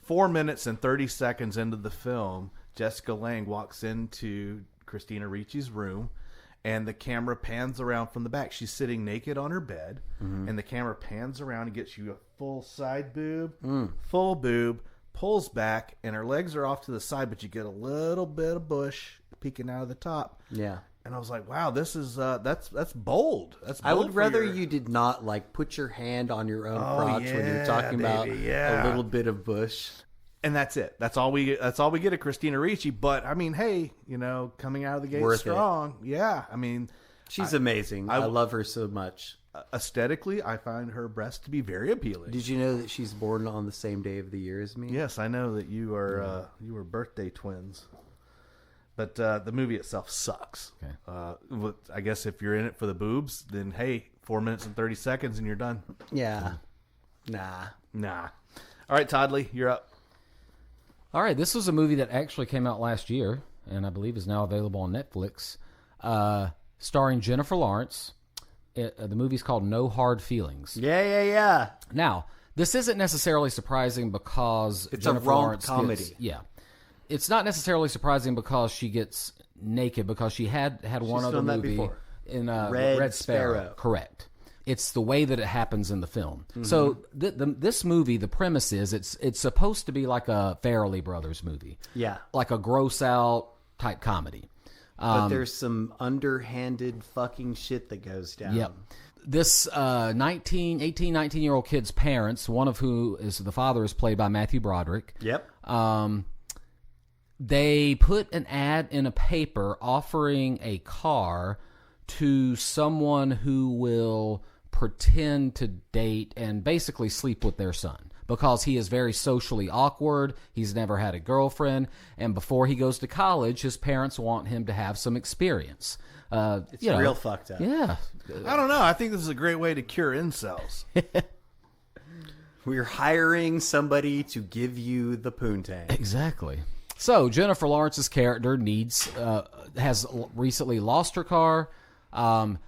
4 minutes and 30 seconds into the film, Jessica Lange walks into Christina Ricci's room, and the camera pans around from the back. She's sitting naked on her bed, and the camera pans around and gets you a full side boob, full boob, pulls back, and her legs are off to the side, but you get a little bit of bush peeking out of the top. Yeah. And I was like, wow, this is that's bold. That's bold. I would for rather your- you did not put your hand on your own Oh, crotch when you're yeah, talking about baby, yeah. a little bit of bush. And that's it. That's all we get. That's all we get at Christina Ricci. But I mean, hey, coming out of the gate Worth it. strong. Yeah, I mean, She's amazing. I love her so much. aesthetically, I find her breasts to be very appealing. Did you know that she's born on the same day of the year as me? Yes, I know that you are birthday twins. But the movie itself sucks. Okay. I guess if you're in it for the boobs, then hey, 4 minutes and 30 seconds and you're done. Yeah. Nah. All right, Toddley, you're up. All right, this was a movie that actually came out last year, and I believe is now available on Netflix, starring Jennifer Lawrence. The movie's called No Hard Feelings. Yeah. Now, this isn't necessarily surprising because It's Jennifer a romp Lawrence comedy. It's not necessarily surprising because she gets naked, because she had one She's other done that movie before. in Red Sparrow. Correct. It's the way that it happens in the film. So this movie, the premise is it's supposed to be like a Farrelly Brothers movie. Yeah. Like a gross out type comedy. But there's some underhanded fucking shit that goes down. Yep. This 19-year-old kid's parents, one of who is the father, is played by Matthew Broderick. Yep. they put an ad in a paper offering a car to someone who will pretend to date and basically sleep with their son, because he is very socially awkward. He's never had a girlfriend, and before he goes to college, his parents want him to have some experience. It's real fucked up. Yeah. I don't know. I think this is a great way to cure incels. We're hiring somebody to give you the poontang. Exactly. So Jennifer Lawrence's character has recently lost her car.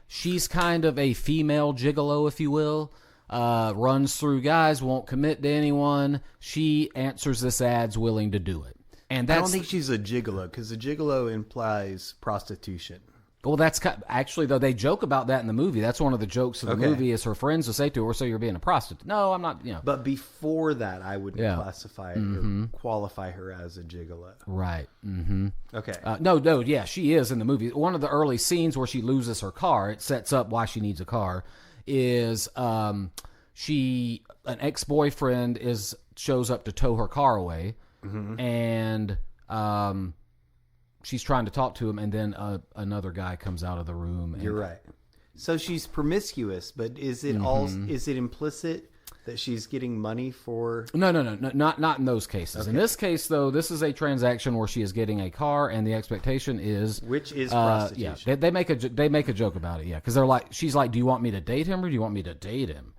She's kind of a female gigolo, if you will. Runs through guys, won't commit to anyone. She answers this ad's willing to do it. And I don't think she's a gigolo, because a gigolo implies prostitution. Well, actually, though, they joke about that in the movie. That's one of the jokes of the movie, is her friends will say to her, so you're being a prostitute. No, I'm not, But before that, I would classify or qualify her as a gigolo. Right. Mm-hmm. Okay. No, she is in the movie. One of the early scenes where she loses her car, it sets up why she needs a car, is an ex-boyfriend shows up to tow her car away, and she's trying to talk to him, and then another guy comes out of the room. You're right. So she's promiscuous, but is it is it implicit that she's getting money for? No, not in those cases. Okay. In this case, though, this is a transaction where she is getting a car, and the expectation is prostitution. Yeah, they make a joke about it. Yeah, because she's like, do you want me to date him or do you want me to date him?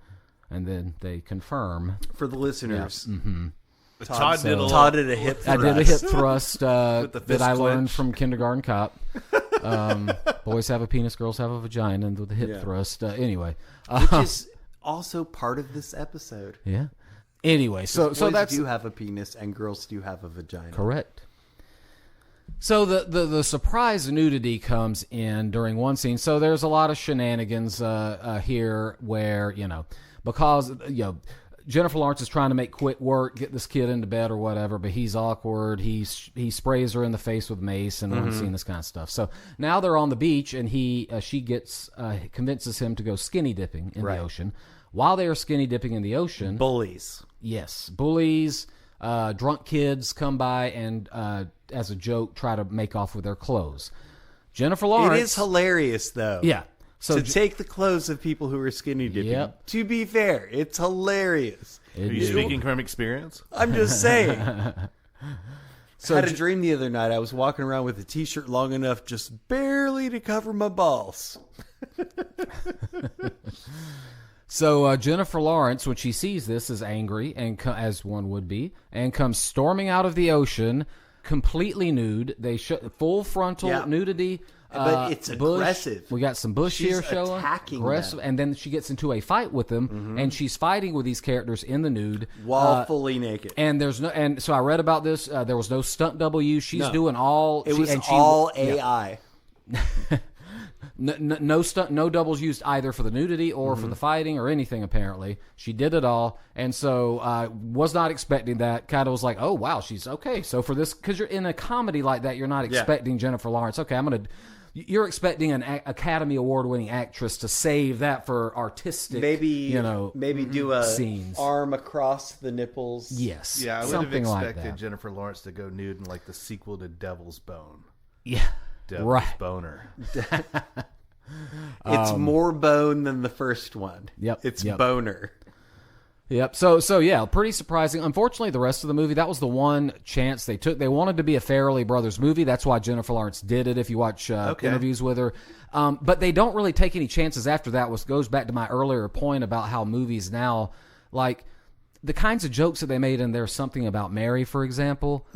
And then they confirm for the listeners. Yeah. Mm-hmm. Todd did a hip thrust. I did a hip thrust that I learned from Kindergarten Cop. Boys have a penis, girls have a vagina, and with the hip thrust. Anyway. Which is also part of this episode. Yeah. Anyway, so boys do have a penis and girls do have a vagina. Correct. So the surprise nudity comes in during one scene. So there's a lot of shenanigans here where, because, Jennifer Lawrence is trying to make quick work, get this kid into bed or whatever, but he's awkward. He sprays her in the face with mace and one scene, this kind of stuff. So now they're on the beach, and she convinces him to go skinny dipping in the ocean. While they are skinny dipping in the ocean, bullies. Yes, bullies, drunk kids come by and, as a joke, try to make off with their clothes. Jennifer Lawrence. It is hilarious, though. Yeah. So take the clothes of people who are skinny dipping. Yep. To be fair, it's hilarious. Are you speaking from experience? I'm just saying. I had a dream the other night. I was walking around with a t-shirt long enough just barely to cover my balls. So Jennifer Lawrence, when she sees this, is angry, and as one would be, and comes storming out of the ocean, completely nude. They full frontal nudity. But it's aggressive. We got some bush here showing. Attacking aggressive, them. And then she gets into a fight with them, and she's fighting with these characters in the nude while fully naked. And so I read about this. There was no stunt double used. She's doing all. It was all AI. No doubles used either for the nudity or for the fighting or anything. Apparently, she did it all, and so was not expecting that. Kind of was like, oh wow, she's okay. So for this, because you're in a comedy like that, you're not expecting Jennifer Lawrence. Okay, you're expecting an Academy Award-winning actress to save that for artistic, maybe do a scenes. Arm across the nipples. Yes, yeah, I would have expected like Jennifer Lawrence to go nude in like the sequel to Devil's Bone. Yeah, Devil's Boner. It's more bone than the first one. Yep, it's boner. Yep. So yeah, pretty surprising. Unfortunately, the rest of the movie, that was the one chance they took. They wanted to be a Farrelly Brothers movie. That's why Jennifer Lawrence did it. If you watch interviews with her, but they don't really take any chances after that. Goes back to my earlier point about how movies now, like the kinds of jokes that they made in There's Something About Mary, for example.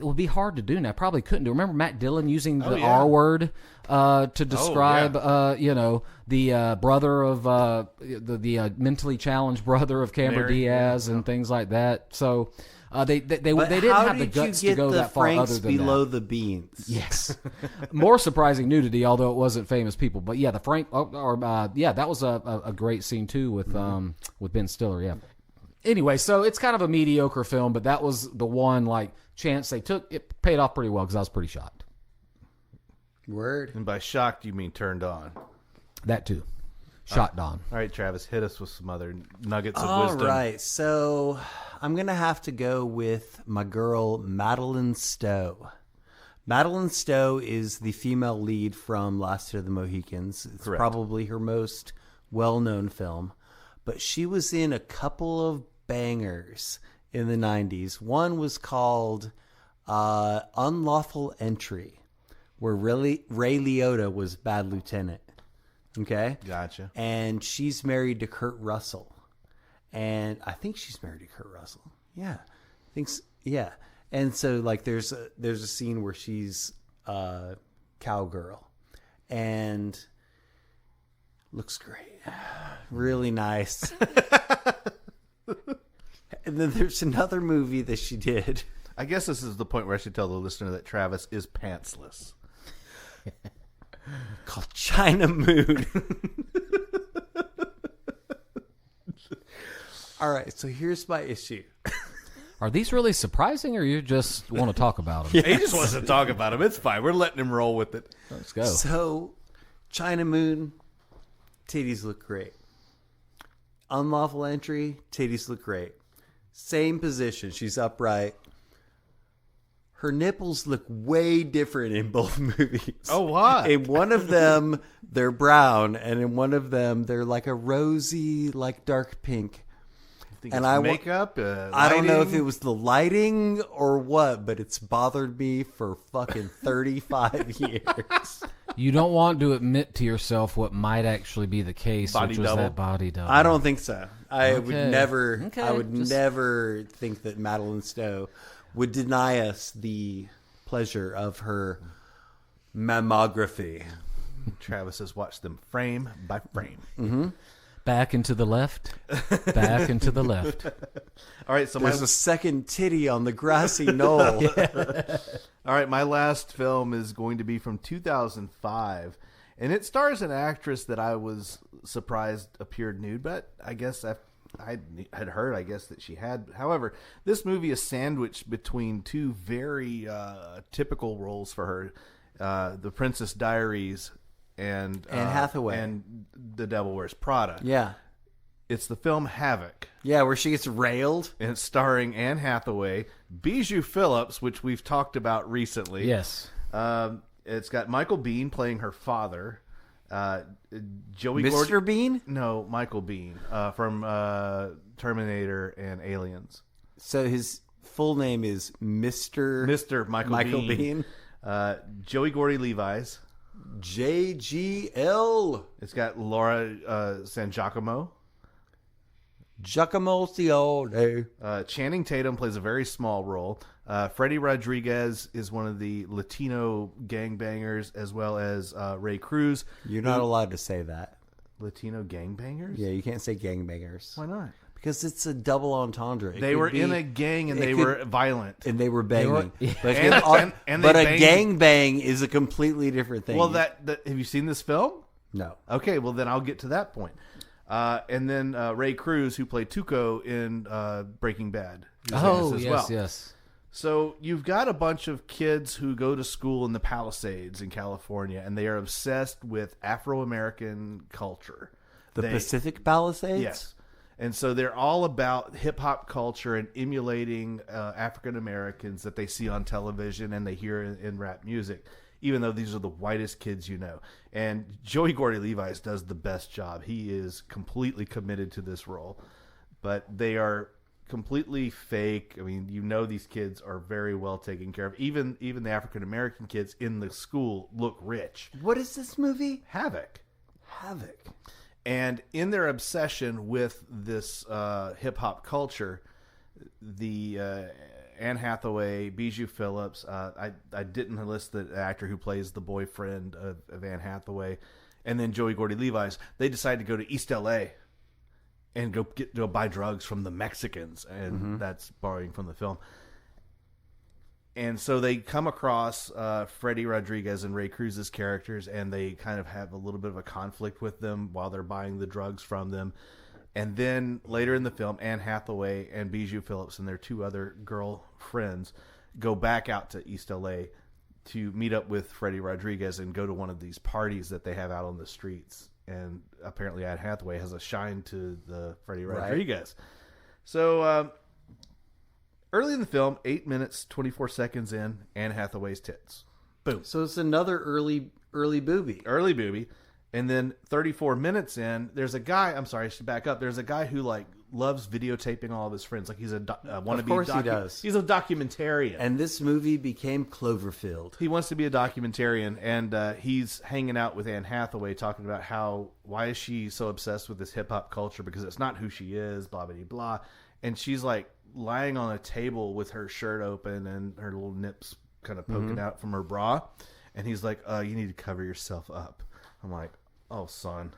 It would be hard to do now. Probably couldn't do. Remember Matt Dillon using the R word to describe, the brother of the mentally challenged brother of Cameron Diaz and things like that. So they didn't have the guts to go that far. Other than below that. The beans. Yes, more surprising nudity, although it wasn't famous people. But yeah, the Frank that was a great scene too with Ben Stiller. Yeah. Anyway, so it's kind of a mediocre film, but that was the one chance they took. It paid off pretty well because I was pretty shocked. Word. And by shocked, you mean turned on. That too. shot Don. All right, Travis, hit us with some other nuggets of All wisdom. right, so I'm going to have to go with my girl, Madeline Stowe. Madeline Stowe is the female lead from Last of the Mohicans. It's Correct. probably her most well-known film. But she was in a couple of bangers in the 90s. One was called Unlawful Entry, where Ray Liotta was Bad Lieutenant. Okay? Gotcha. And she's married to Kurt Russell. And I think she's married to Kurt Russell. Yeah. Yeah. And so like there's a scene where she's a cowgirl and looks great. Really nice. And then there's another movie that she did. I guess this is the point where I should tell the listener that Travis is pantsless. Called China Moon. All right, so here's my issue. Are these really surprising, or you just want to talk about them? He just wants to talk about him. It's fine. We're letting him roll with it. Let's go. So, China Moon, titties look great. Unlawful Entry, titties look great. Same position. She's upright. Her nipples look way different in both movies. Oh, why? In one of them, they're brown, and in one of them, they're like a rosy, like dark pink. Think And it's I makeup. I don't know if lighting? it was the lighting or what, but it's bothered me for fucking 35 years. You don't want to admit to yourself what might actually be the case, Body which was double? that body double. I don't think so. I would Okay. never. Okay, I would just- never think that Madeline Stowe would deny us the pleasure of her mammography. Travis has watched them frame by frame. Mm-hmm. Back and to the left. Back and to the left. All right, so There's a second titty on the grassy knoll. All right, my last film is going to be from 2005, and it stars an actress that I was surprised appeared nude, but I guess I had heard, that she had. However, this movie is sandwiched between two very typical roles for her, The Princess Diaries and Anne Hathaway. and The Devil Wears Prada. Yeah. It's the film Havoc. Yeah, where she gets railed. And it's starring Anne Hathaway, Bijou Phillips, which we've talked about recently. Yes. It's got Michael Biehn playing her father. Joey Mr. Bean? No, Michael Biehn from Terminator and Aliens. So his full name is Mr. Michael Biehn. Biehn. Joey Gordy Levi's. JGL. It's got Laura San Giacomo. Giacomo Cione. Channing Tatum plays a very small role. Freddie Rodriguez is one of the Latino gangbangers, as well as Ray Cruz. You're not allowed to say that. Latino gangbangers? Yeah, you can't say gangbangers. Why not? Because it's a double entendre. It They could were be- in a gang and it they could- were violent. And they were banging. They were- But, And but they a banged- gangbang is a completely different thing. Well, that have you seen this film? No. Okay, well then I'll get to that point. And then Ray Cruz, who played Tuco in Breaking Bad. who's in Oh, this as yes, well. yes. So you've got a bunch of kids who go to school in the Palisades in California, and they are obsessed with Afro-American culture. The They- Pacific Palisades? Yes. And so they're all about hip-hop culture and emulating African-Americans that they see on television and they hear in rap music, even though these are the whitest kids you know. And Joey Gordy Levi's does the best job. He is completely committed to this role. But they are completely fake. I mean, these kids are very well taken care of. Even the African-American kids in the school look rich. What is this movie? Havoc. Havoc. And in their obsession with this hip-hop culture, the Anne Hathaway, Bijou Phillips, I didn't list the actor who plays the boyfriend of Anne Hathaway, and then Joey Gordy Levi's, they decide to go to East L.A. and go buy drugs from the Mexicans, and that's borrowing from the film. And so they come across Freddie Rodriguez and Ray Cruz's characters, and they kind of have a little bit of a conflict with them while they're buying the drugs from them. And then later in the film, Anne Hathaway and Bijou Phillips and their two other girl friends go back out to East LA to meet up with Freddie Rodriguez and go to one of these parties that they have out on the streets. and apparently Anne Hathaway has a shine to the Freddie Rodriguez. So early in the film, 8 minutes 24 seconds in, Anne Hathaway's tits. Boom. So it's another early booby. Early booby. And then 34 minutes in, there's a guy. I'm sorry, I should back up. There's a guy who like loves videotaping all of his friends. Like he's a wannabe. Of course he does. He's a documentarian. And this movie became Cloverfield. He wants to be a documentarian, and he's hanging out with Anne Hathaway, talking about why is she so obsessed with this hip hop culture, because it's not who she is, blah blah blah. And she's like lying on a table with her shirt open and her little nips kind of poking out from her bra, and he's like, "You need to cover yourself up." I'm like, "Oh, son."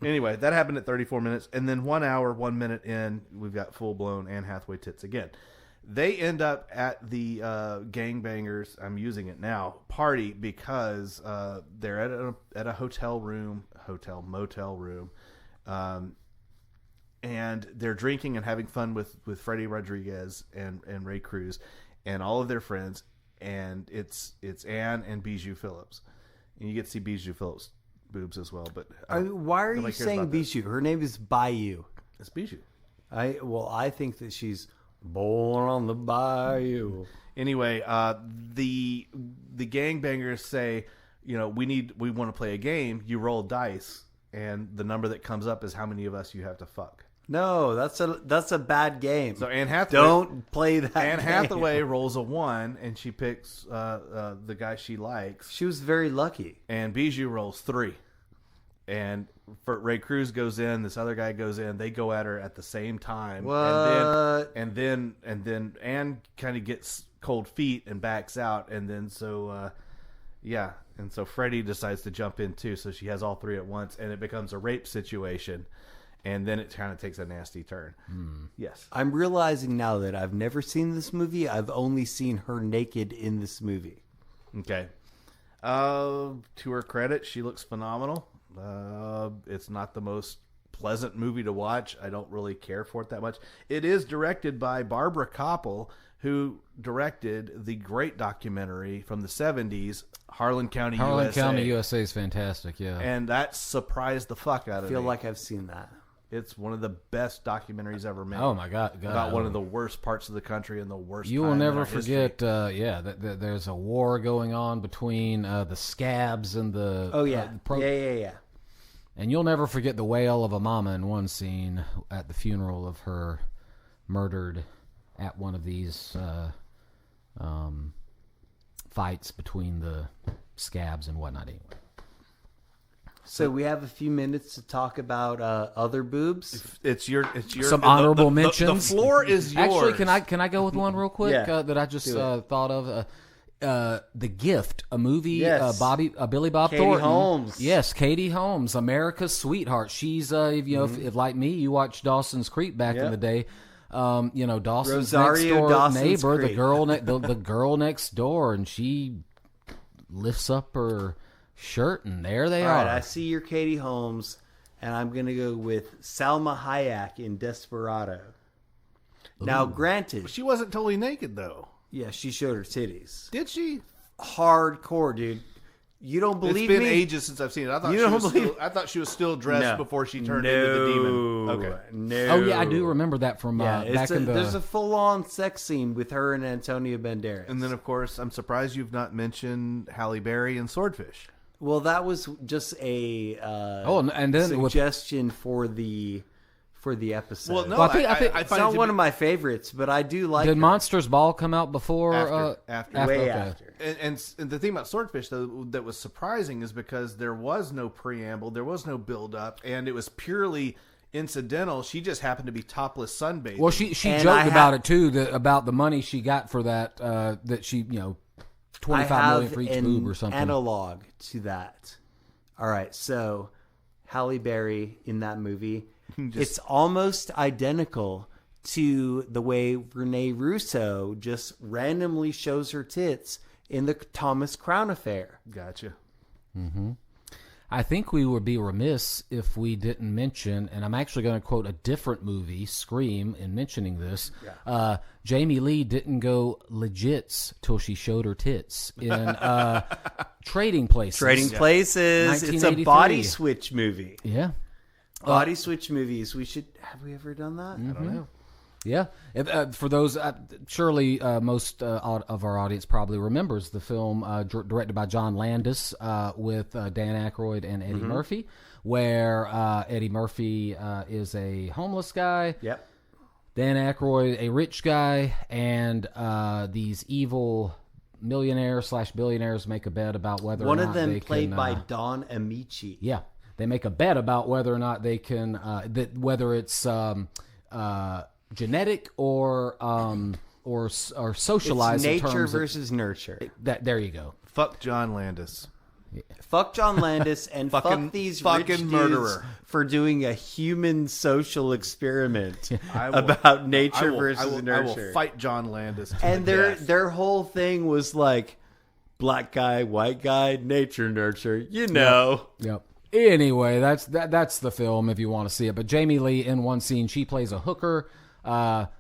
Anyway, that happened at 34 minutes. And then 1 hour, 1 minute in, we've got full-blown Anne Hathaway tits again. They end up at the gangbangers, I'm using it now, party, because they're at a motel room, and they're drinking and having fun with Freddie Rodriguez and Ray Cruz and all of their friends. And it's Anne and Bijou Phillips. And you get to see Bijou Phillips' boobs as well. But why are you saying Bijou? Her name is Bayou. It's Bijou. I think that she's born on the bayou. Anyway, the gangbangers say, we want to play a game. You roll dice, and the number that comes up is how many of us you have to fuck. No, that's a bad game. So Anne Hathaway, don't play that. Anne game. Hathaway rolls a 1, and she picks the guy she likes. She was very lucky. And Bijou rolls 3, and Ray Cruz goes in. This other guy goes in. They go at her at the same time. What? And then Anne kind of gets cold feet and backs out. And then so Freddie decides to jump in too. So she has all 3 at once, and it becomes a rape situation. And then it kind of takes a nasty turn. Yes. I'm realizing now that I've never seen this movie. I've only seen her naked in this movie. Okay. To her credit, she looks phenomenal. It's not the most pleasant movie to watch. I don't really care for it that much. It is directed by Barbara Koppel, who directed the great documentary from the 70s, Harlan County, USA. Harlan County, USA is fantastic, yeah. And that surprised the fuck out of me. I feel like I've seen that. It's one of the best documentaries ever made. Oh my God! About one of the worst parts of the country and the worst. You will never forget. There's a war going on between the scabs and the. Oh yeah, yeah. And you'll never forget the wail of a mama in one scene at the funeral of her murdered at one of these fights between the scabs and whatnot. Anyway. So we have a few minutes to talk about other boobs. It's your some honorable mentions. The floor is yours. Actually, can I go with one real quick that I just thought of? The Gift, a movie. Yes. Billy Bob Katie Thornton. Holmes. Yes, Katie Holmes, America's sweetheart. She's if like me, you watched Dawson's Creek back in the day. Dawson's next door Dawson's neighbor, Creek. the girl next door, and she lifts up her shirt, and there they are. All right, I see your Katie Holmes, and I'm going to go with Salma Hayek in Desperado. Ooh. Now, granted, she wasn't totally naked though. Yeah, she showed her titties. Did she? Hardcore, dude. You don't believe me? It's been ages since I've seen it. I thought she was still dressed before she turned into the demon. Okay. No. Oh yeah, I do remember that from back in the. There's a full-on sex scene with her and Antonio Banderas. And then, of course, I'm surprised you've not mentioned Halle Berry and Swordfish. Well, that was just a and then suggestion for the episode. Well, no, I think it's not one of my favorites, but I do like. Did Monsters Ball come out before? After. Way okay. after. And the thing about Swordfish, though, that was surprising is because there was no preamble, there was no build-up, and it was purely incidental. She just happened to be topless sunbathing. Well, she joked about it too, about the money she got for that. That she $25 million for each boob or something. Analog to that. All right, so Halle Berry in that movie, it's almost identical to the way Renee Russo just randomly shows her tits in the Thomas Crown Affair. Gotcha. Mm-hmm. I think we would be remiss if we didn't mention, and I'm actually going to quote a different movie, Scream, in mentioning this. Yeah. Jamie Lee didn't go legits till she showed her tits in Trading Places. Trading Places. It's a 1983. body switch movie. Yeah. Body switch movies. Have we ever done that? I don't know. Yeah. For those, surely most of our audience probably remembers the film directed by John Landis with Dan Aykroyd and Eddie Murphy, where Eddie Murphy is a homeless guy. Yep. Dan Aykroyd, a rich guy, and these evil millionaires/billionaires make a bet about whether One or of not them they played can, by Don Amici. Yeah, they make a bet about whether or not they can, whether it's genetic or socialized. It's in nature terms versus nurture. there you go. Fuck John Landis. Fuck John Landis and fuck these rich dudes murderer for doing a human social experiment I will- about nature I will- versus I will nurture. fight John Landis. To And the death. their whole thing was like black guy, white guy, nature, nurture. You know. Yep. Anyway, that's the film if you want to see it. But Jamie Lee, in one scene, she plays a hooker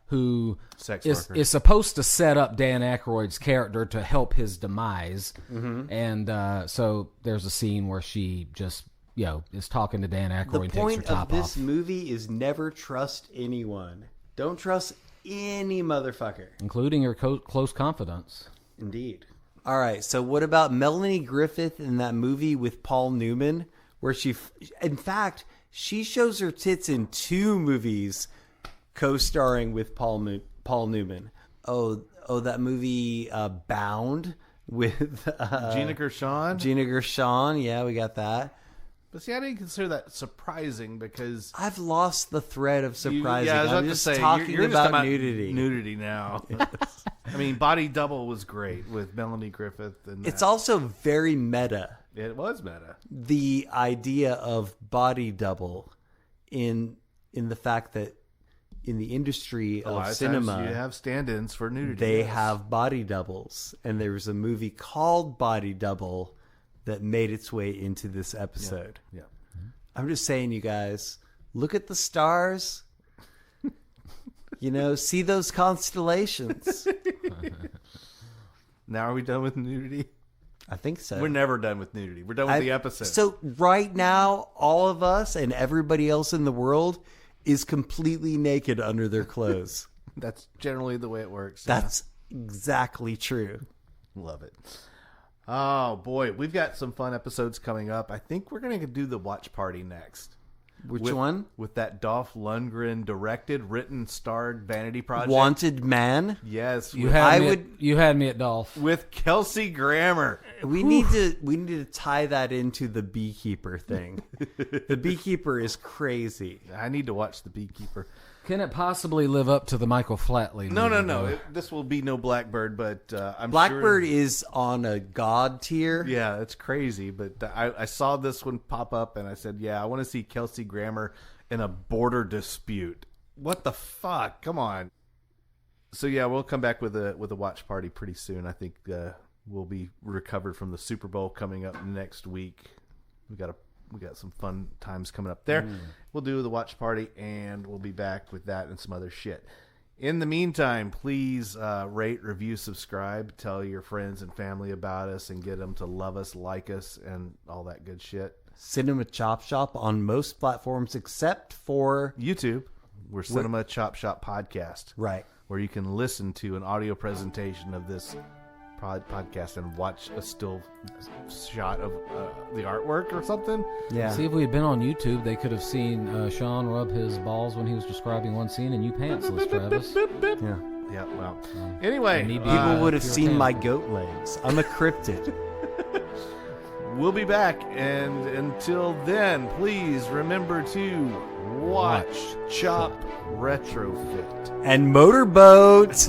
who Sex is worker. supposed to set up Dan Aykroyd's character to help his demise. And so there's a scene where she just is talking to Dan Aykroyd The and takes her point of top this off, movie is never trust anyone. Don't trust any motherfucker. including her close confidants. Indeed. All right. So what about Melanie Griffith in that movie with Paul Newman, where in fact, she shows her tits in 2 movies, co-starring with Paul Newman. Oh, that movie Bound with Gina Gershon. Gina Gershon. Yeah, we got that. But see, I didn't consider that surprising because I've lost the thread of surprising. I was about I'm to just say, talking you're just about talking nudity. Nudity now. I mean, Body Double was great with Melanie Griffith, and It's also very meta. it was meta. The idea of body double in the fact that in the industry A lot of of cinema, times you have stand-ins for nudity. they yes. have body doubles. And there was a movie called Body Double that made its way into this episode. Yeah. I'm just saying, you guys, look at the stars. See those constellations. Now are we done with nudity? I think so. We're never done with nudity. We're done with the episode. So right now, all of us and everybody else in the world is completely naked under their clothes. That's generally the way it works. That's exactly true. Love it. Oh boy, we've got some fun episodes coming up. I think we're going to do the watch party next. Which one? With that Dolph Lundgren directed, written, starred Vanity Project. Wanted Man. Yes, You with, had me at Dolph. with Kelsey Grammer. We need to tie that into the Beekeeper thing. The Beekeeper is crazy. I need to watch The Beekeeper. Can it possibly live up to the Michael Flatley? No. movie, though? This will be no Blackbird, but I'm Blackbird sure. is on a god tier. Yeah, it's crazy. But I saw this one pop up, and I said, "Yeah, I want to see Kelsey Grammer in a border dispute." What the fuck? Come on. So yeah, we'll come back with a watch party pretty soon. I think we'll be recovered from the Super Bowl coming up next week. We got some fun times coming up there. We'll do the watch party, and we'll be back with that and some other shit. In the meantime, please rate, review, subscribe, tell your friends and family about us, and get them to love us, like us, and all that good shit. Cinema Chop Shop on most platforms except for YouTube, we're Cinema Chop Shop Podcast, right. where you can listen to an audio presentation of this podcast and watch a still shot of the artwork or something. Yeah. See, if we had been on YouTube, they could have seen Sean rub his balls when he was describing one scene, and you pantsless, Travis. Yeah. Yeah, well. Anyway, need People would have pure seen tan. my goat legs. I'm a cryptid. we'll be back, and until then, please remember to watch, chop, retrofit. And motorboats.